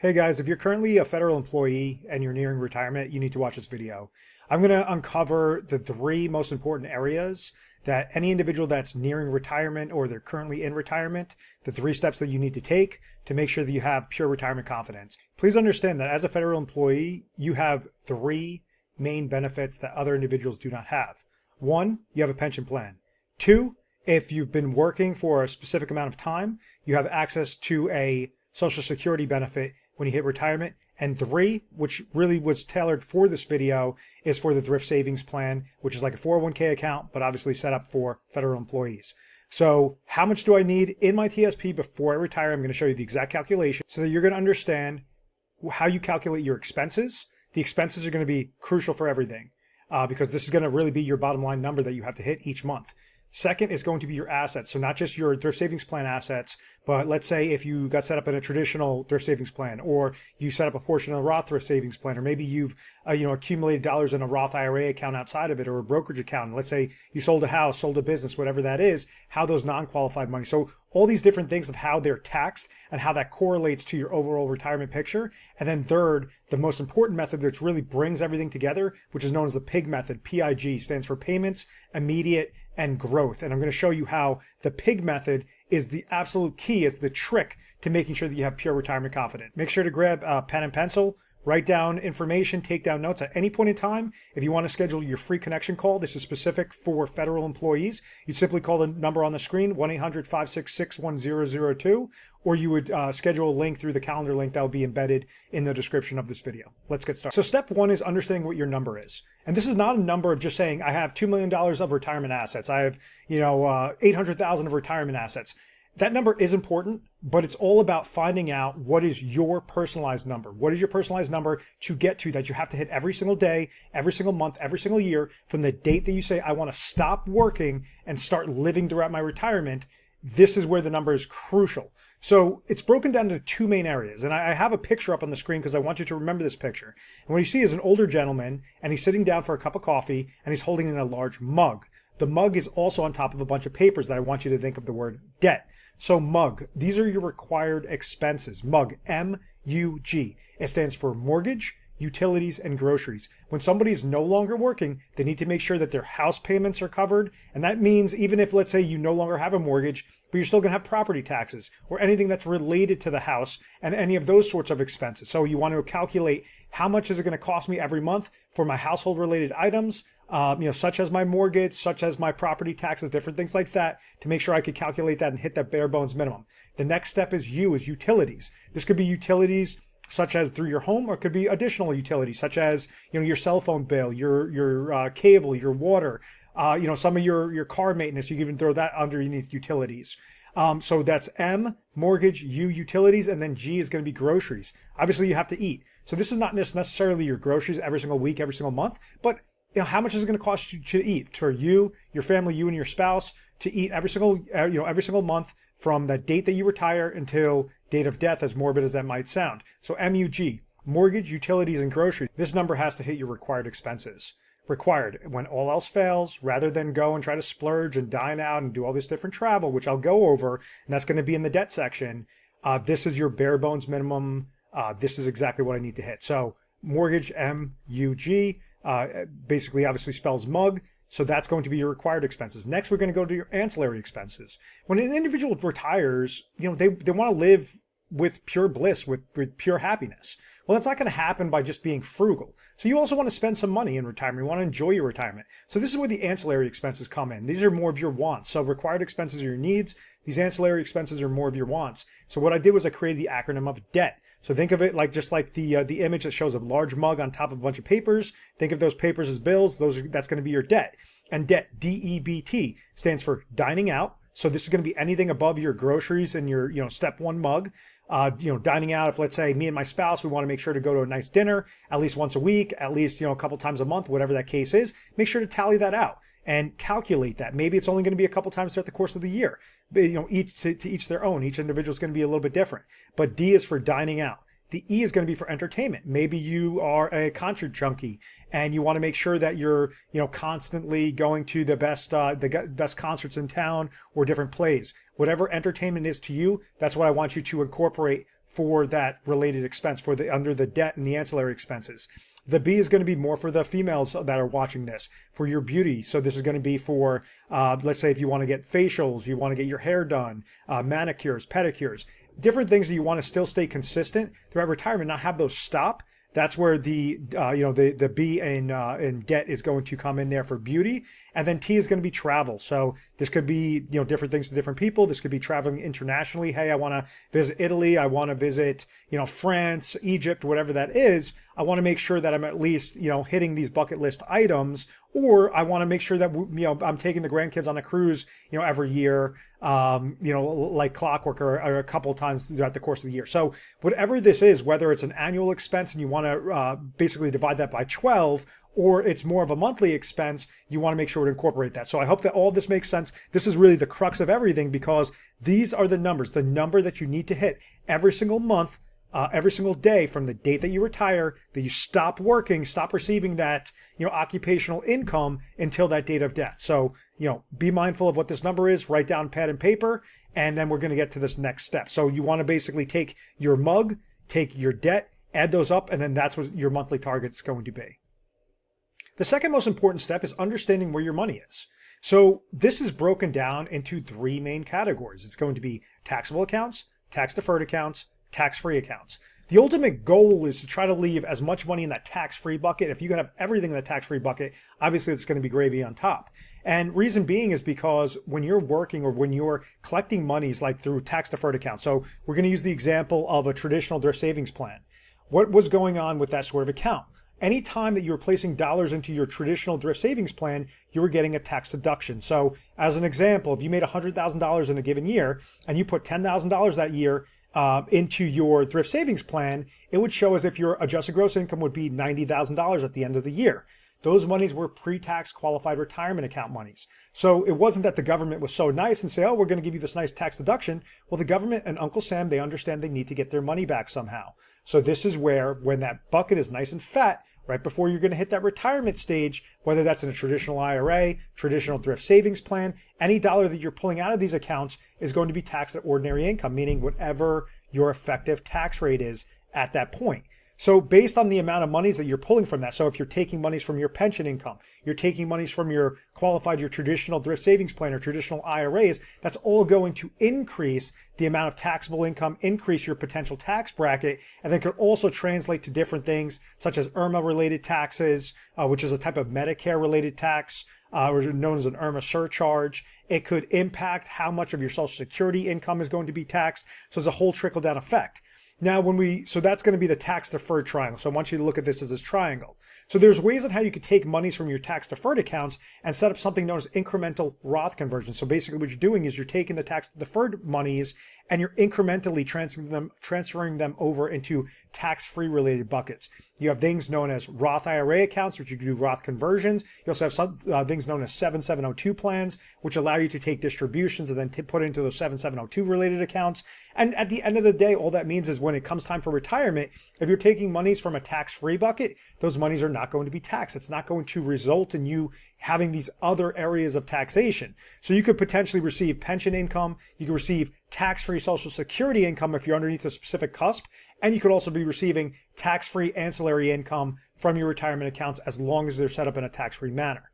Hey guys, if you're currently a federal employee and you're nearing retirement, you need to watch this video. I'm going to uncover the three most important areas that any individual that's nearing retirement or they're currently in retirement, the three steps that you need to take to make sure that you have pure retirement confidence. Please understand that as a federal employee, you have three main benefits that other individuals do not have. One, you have a pension plan. Two, if you've been working for a specific amount of time, you have access to a Social Security benefit when you hit retirement. And three, which really was tailored for this video, is for the Thrift Savings Plan, which is like a 401k account, but obviously set up for federal employees. So how much do I need in my TSP before I retire? I'm going to show you the exact calculation so that you're going to understand how you calculate your expenses. The expenses are going to be crucial for everything because this is going to really be your bottom line number that you have to hit each month. Second is going to be your assets. So not just your thrift savings plan assets, but let's say if you got set up in a traditional thrift savings plan, or you set up a portion of a Roth thrift savings plan, or maybe you've accumulated dollars in a Roth IRA account outside of it, or a brokerage account. Let's say you sold a house, sold a business, whatever that is, how those non-qualified money. So all these different things of how they're taxed and how that correlates to your overall retirement picture. And then third, the most important method which really brings everything together, which is known as the PIG method. PIG stands for payments, immediate, and growth. And I'm going to show you how the PIG method is the absolute key, is the trick to making sure that you have pure retirement confidence. Make sure to grab a pen and pencil, write down information, take down notes at any point in time. If you want to schedule your free connection call, this is specific for federal employees. You'd simply call the number on the screen, 1-800-566-1002, or you would schedule a link through the calendar link that will be embedded in the description of this video. Let's get started. So step one is understanding what your number is. And this is not a number of just saying, I have $2 million of retirement assets. I have, 800,000 of retirement assets. That number is important, but it's all about finding out what is your personalized number. What is your personalized number to get to that you have to hit every single day, every single month, every single year from the date that you say, I want to stop working and start living throughout my retirement. This is where the number is crucial. So it's broken down into two main areas. And I have a picture up on the screen because I want you to remember this picture. And what you see is an older gentleman, and he's sitting down for a cup of coffee, and he's holding in a large mug. The mug is also on top of a bunch of papers that I want you to think of the word debt. So mug, these are your required expenses. Mug, M-U-G. It stands for mortgage, utilities, and groceries. When somebody is no longer working, they need to make sure that their house payments are covered. And that means even if, let's say, you no longer have a mortgage, but you're still going to have property taxes or anything that's related to the house and any of those sorts of expenses. So you want to calculate how much is it going to cost me every month for my household related items, such as my mortgage, such as my property taxes, different things like that, to make sure I could calculate that and hit that bare bones minimum. The next step is utilities. This could be utilities such as through your home, or it could be additional utilities, such as, your cell phone bill, your cable, your water, some of your car maintenance. You can even throw that underneath utilities. So that's M, mortgage, U, utilities, and then G is going to be groceries. Obviously, you have to eat. So this is not necessarily your groceries every single week, every single month, but how much is it going to cost you to eat for you, your family, you and your spouse to eat every single month from the date that you retire until date of death, as morbid as that might sound. So MUG, mortgage, utilities, and groceries. This number has to hit your required expenses. Required when all else fails, rather than go and try to splurge and dine out and do all this different travel, which I'll go over, and that's going to be in the debt section. This is your bare bones minimum. This is exactly what I need to hit. So mortgage, MUG, basically obviously spells mug. So that's going to be your required expenses. Next, we're going to go to your ancillary expenses. When an individual retires, they want to live with pure bliss, with pure happiness. Well, that's not going to happen by just being frugal. So you also want to spend some money in retirement. You want to enjoy your retirement. So this is where the ancillary expenses come in. These are more of your wants. So required expenses are your needs. These ancillary expenses are more of your wants. So what I did was I created the acronym of debt. So think of it like just like the image that shows a large mug on top of a bunch of papers. Think of those papers as bills. That's going to be your debt. And debt, D-E-B-T, stands for dining out. So this is going to be anything above your groceries and your, step one mug. Dining out. If let's say me and my spouse, we want to make sure to go to a nice dinner at least once a week, at least, a couple times a month, whatever that case is, make sure to tally that out and calculate that. Maybe it's only going to be a couple times throughout the course of the year. But, each to each their own. Each individual is going to be a little bit different. But D is for dining out. The E is going to be for entertainment. Maybe you are a concert junkie and you want to make sure that you're, constantly going to the best concerts in town or different plays. Whatever entertainment is to you, that's what I want you to incorporate for that related expense, for the under the debt and the ancillary expenses. The B is going to be more for the females that are watching this, for your beauty. So this is going to be for, let's say if you want to get facials, you want to get your hair done, manicures, pedicures, different things that you want to still stay consistent throughout retirement, not have those stop. That's where the the B in debt is going to come in there for beauty. And then T is going to be travel. So this could be, different things to different people. This could be traveling internationally. Hey, I want to visit Italy. I want to visit, France, Egypt, whatever that is. I want to make sure that I'm at least, hitting these bucket list items, or I want to make sure that, I'm taking the grandkids on a cruise, every year, like clockwork or a couple of times throughout the course of the year. So whatever this is, whether it's an annual expense and you want to basically divide that by 12, or it's more of a monthly expense, you want to make sure to incorporate that. So I hope that all this makes sense. This is really the crux of everything, because these are the numbers, the number that you need to hit every single month, every single day from the date that you retire, that you stop working, stop receiving that, occupational income until that date of death. So, be mindful of what this number is, write down pad and paper, and then we're going to get to this next step. So you want to basically take your mug, take your debt, add those up, and then that's what your monthly target's going to be. The second most important step is understanding where your money is. So this is broken down into 3 main categories. It's going to be taxable accounts, tax-deferred accounts, tax-free accounts. The ultimate goal is to try to leave as much money in that tax-free bucket. If you can have everything in the tax-free bucket, obviously it's going to be gravy on top. And reason being is because when you're working or when you're collecting monies like through tax-deferred accounts, so we're going to use the example of a traditional thrift savings plan. What was going on with that sort of account? Anytime that you were placing dollars into your traditional thrift savings plan, you were getting a tax deduction. So as an example, if you made $100,000 in a given year and you put $10,000 that year into your thrift savings plan, it would show as if your adjusted gross income would be $90,000 at the end of the year. Those monies were pre-tax qualified retirement account monies. So it wasn't that the government was so nice and say, oh, we're going to give you this nice tax deduction. Well, the government and Uncle Sam, they understand they need to get their money back somehow. So this is where, when that bucket is nice and fat, right before you're going to hit that retirement stage, whether that's in a traditional IRA, traditional thrift savings plan, any dollar that you're pulling out of these accounts is going to be taxed at ordinary income, meaning whatever your effective tax rate is at that point. So based on the amount of monies that you're pulling from that, so if you're taking monies from your pension income, you're taking monies from your traditional thrift savings plan or traditional IRAs, that's all going to increase the amount of taxable income, increase your potential tax bracket, and then could also translate to different things such as IRMA-related taxes, which is a type of Medicare-related tax, or known as an IRMA surcharge. It could impact how much of your Social Security income is going to be taxed. So there's a whole trickle-down effect. Now, so that's going to be the tax-deferred triangle. So I want you to look at this as this triangle. So there's ways on how you could take monies from your tax-deferred accounts and set up something known as incremental Roth conversion. So basically what you're doing is you're taking the tax-deferred monies and you're incrementally transferring them over into tax-free related buckets. You have things known as Roth IRA accounts, which you can do Roth conversions. You also have some things known as 7702 plans, which allow you to take distributions and then put into those 7702 related accounts. And at the end of the day, all that means is when it comes time for retirement, if you're taking monies from a tax-free bucket, those monies are not going to be taxed. It's not going to result in you having these other areas of taxation. So you could potentially receive pension income. You could receive tax-free Social Security income if you're underneath a specific cusp. And you could also be receiving tax-free ancillary income from your retirement accounts as long as they're set up in a tax-free manner.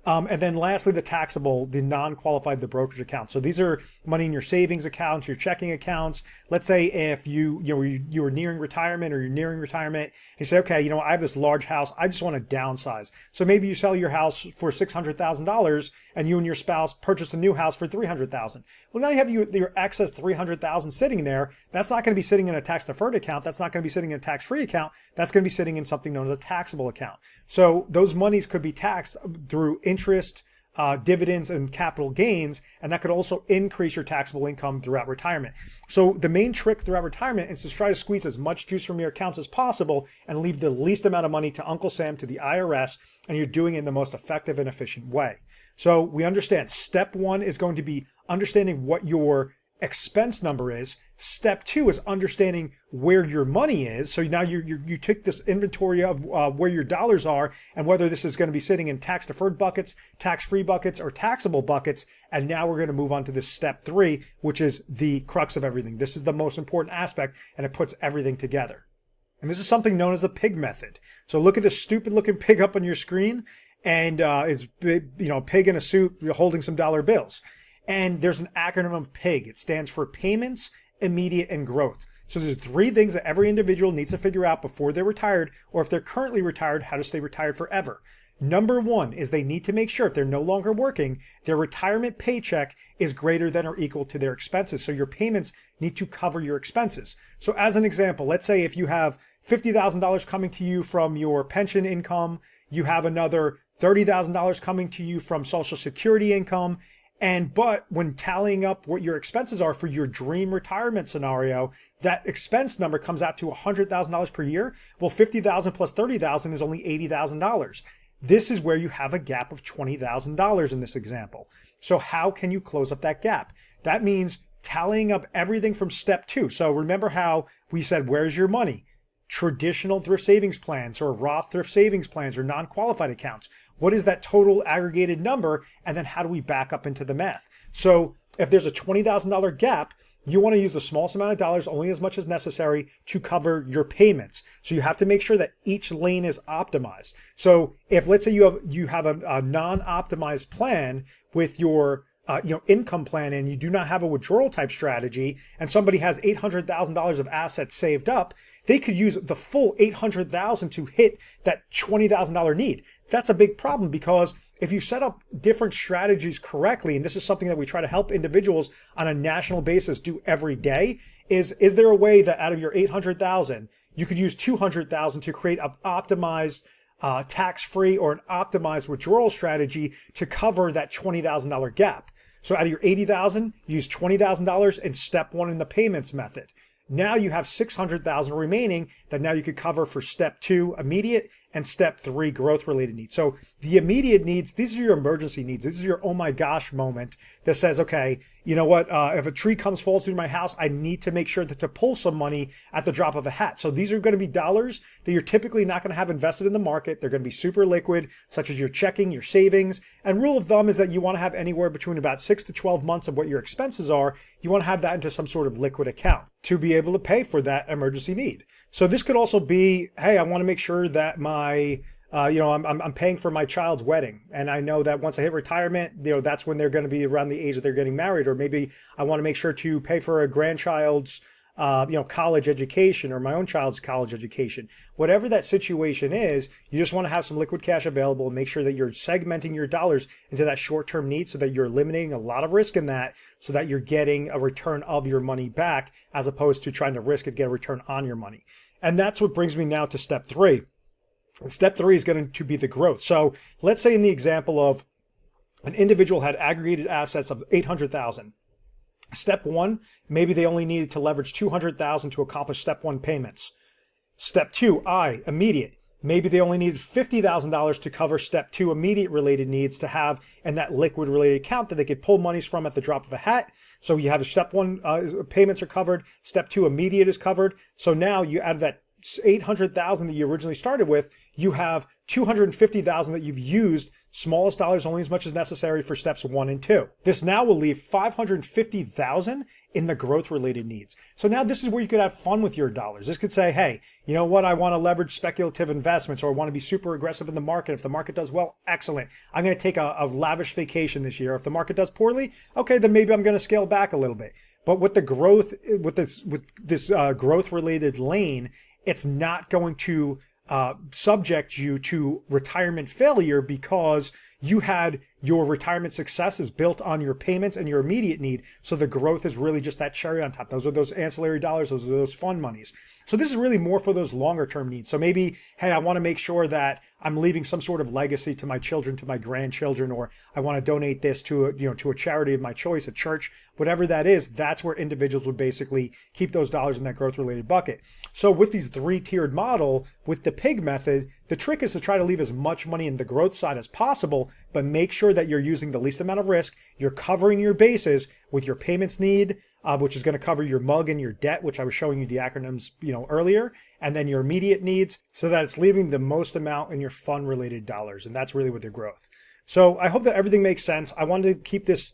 And then lastly, the taxable, the non-qualified, the brokerage account. So these are money in your savings accounts, your checking accounts. Let's say if you are nearing retirement or you're nearing retirement, and you say, okay, I have this large house. I just want to downsize. So maybe you sell your house for $600,000 and you and your spouse purchase a new house for $300,000. Well, now you have your excess $300,000 sitting there. That's not going to be sitting in a tax-deferred account. That's not going to be sitting in a tax-free account. That's going to be sitting in something known as a taxable account. So those monies could be taxed through interest, dividends, and capital gains, and that could also increase your taxable income throughout retirement. So the main trick throughout retirement is to try to squeeze as much juice from your accounts as possible and leave the least amount of money to Uncle Sam, to the IRS, and you're doing it in the most effective and efficient way. So we understand step 1 is going to be understanding what your expense number is. Step two is understanding where your money is. So now you take this inventory of where your dollars are and whether this is going to be sitting in tax deferred buckets, tax free buckets, or taxable buckets. And now we're going to move on to this step three, which is the crux of everything. This is the most important aspect, and it puts everything together. And this is something known as the pig method. So look at this stupid looking pig up on your screen, and it's pig in a suit holding some dollar bills. And there's an acronym of PIG. It stands for payments, immediate, and growth. So there's three things that every individual needs to figure out before they're retired, or if they're currently retired, how to stay retired forever. Number one is they need to make sure if they're no longer working, their retirement paycheck is greater than or equal to their expenses. So your payments need to cover your expenses. So as an example, let's say if you have $50,000 coming to you from your pension income, you have another $30,000 coming to you from Social Security income, but when tallying up what your expenses are for your dream retirement scenario, that expense number comes out to $100,000 per year. Well, $50,000 plus $30,000 is only $80,000. This is where you have a gap of $20,000 in this example. So how can you close up that gap? That means tallying up everything from step two. So remember how we said, where's your money? Traditional thrift savings plans or Roth thrift savings plans or non-qualified accounts. What is that total aggregated number? And then how do we back up into the math? So if there's a $20,000 gap, you want to use the smallest amount of dollars, only as much as necessary to cover your payments. So you have to make sure that each lane is optimized. So if let's say you have a non-optimized plan with your income plan and you do not have a withdrawal type strategy and somebody has $800,000 of assets saved up, they could use the full $800,000 to hit that $20,000 need. That's a big problem because if you set up different strategies correctly, and this is something that we try to help individuals on a national basis do every day, is there a way that out of your $800,000, you could use $200,000 to create an optimized tax-free or an optimized withdrawal strategy to cover that $20,000 gap? So out of your $80,000, use $20,000 in step one in the payments method. Now you have $600,000 remaining that now you could cover for step two, immediate, and step three, growth related needs. So the immediate needs, these are your emergency needs. This is your oh my gosh moment that says, okay, you know what? If a tree falls through my house, I need to make sure to pull some money at the drop of a hat. So these are going to be dollars that you're typically not going to have invested in the market. They're going to be super liquid, such as your checking, your savings. And rule of thumb is that you want to have anywhere between about 6 to 12 months of what your expenses are. You want to have that into some sort of liquid account to be able to pay for that emergency need. So this could also be, hey, I want to make sure that I'm paying for my child's wedding. And I know that once I hit retirement, that's when they're going to be around the age that they're getting married. Or maybe I want to make sure to pay for a grandchild's, college education or my own child's college education. Whatever that situation is, you just want to have some liquid cash available and make sure that you're segmenting your dollars into that short-term need so that you're eliminating a lot of risk in that so that you're getting a return of your money back as opposed to trying to risk it, get a return on your money. And that's what brings me now to step three. And step three is going to be the growth. So let's say in the example of an individual had aggregated assets of $800,000. Step one, maybe they only needed to leverage $200,000 to accomplish step one payments. Step two, immediate. Maybe they only needed $50,000 to cover step two immediate related needs to have in that liquid related account that they could pull monies from at the drop of a hat. So you have step one, payments are covered. Step two, immediate is covered. So now you add that $800,000 that you originally started with, you have $250,000 that you've used, smallest dollars only as much as necessary for steps 1 and 2. This now will leave $550,000 in the growth related needs. So now this is where you could have fun with your dollars. This could say, hey, you know what? I want to leverage speculative investments or I want to be super aggressive in the market. If the market does well, excellent. I'm going to take a lavish vacation this year. If the market does poorly, okay, then maybe I'm going to scale back a little bit. But with the growth, with this growth related lane, it's not going to subject you to retirement failure because you had your retirement successes built on your payments and your immediate need. So the growth is really just that cherry on top. Those are those ancillary dollars. Those are those fund monies. So this is really more for those longer term needs. So maybe, hey, I want to make sure that I'm leaving some sort of legacy to my children, to my grandchildren, or I want to donate this to a charity of my choice, a church, whatever that is. That's where individuals would basically keep those dollars in that growth related bucket. So with these 3-tiered model, with the PIG method, the trick is to try to leave as much money in the growth side as possible, but make sure that you're using the least amount of risk. You're covering your bases with your payments need, which is going to cover your mug and your debt, which I was showing you the acronyms, earlier, and then your immediate needs, so that it's leaving the most amount in your fund-related dollars, and that's really with your growth. So I hope that everything makes sense. I wanted to keep this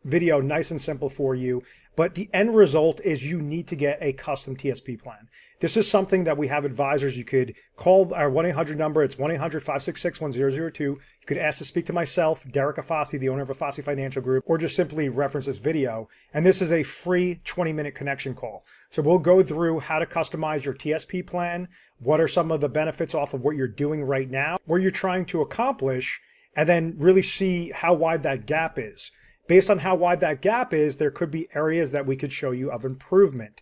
video nice and simple for you, but the end result is you need to get a custom TSP plan. This is something that we have advisors. You could call our 1-800 number. It's 1-800-566-1002. You could ask to speak to myself, Derek Afasi, the owner of Afasi Financial Group, or just simply reference this video. And this is a free 20-minute connection call. So we'll go through how to customize your TSP plan, what are some of the benefits off of what you're doing right now, what you're trying to accomplish, and then really see how wide that gap is. Based on how wide that gap is, there could be areas that we could show you of improvement.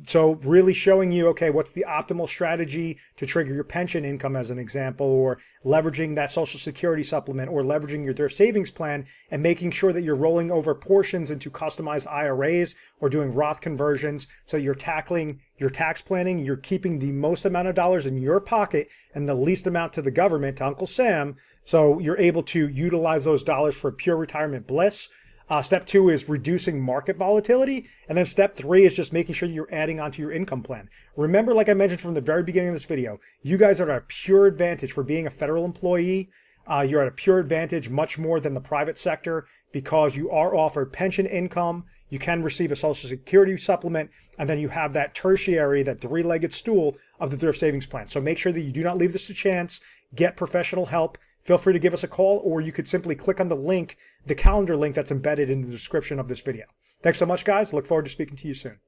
So really showing you, okay, what's the optimal strategy to trigger your pension income as an example, or leveraging that Social Security supplement, or leveraging your Thrift Savings Plan and making sure that you're rolling over portions into customized IRAs or doing Roth conversions. So you're tackling your tax planning, you're keeping the most amount of dollars in your pocket and the least amount to the government, to Uncle Sam. So you're able to utilize those dollars for pure retirement bliss. Step 2 is reducing market volatility. And then step 3 is just making sure that you're adding onto your income plan. Remember, like I mentioned from the very beginning of this video, you guys are at a pure advantage for being a federal employee. You're at a pure advantage much more than the private sector because you are offered pension income. You can receive a Social Security supplement, and then you have that tertiary, that three-legged stool of the Thrift Savings Plan. So make sure that you do not leave this to chance. Get professional help. Feel free to give us a call, or you could simply click on the link, the calendar link that's embedded in the description of this video. Thanks so much, guys. Look forward to speaking to you soon.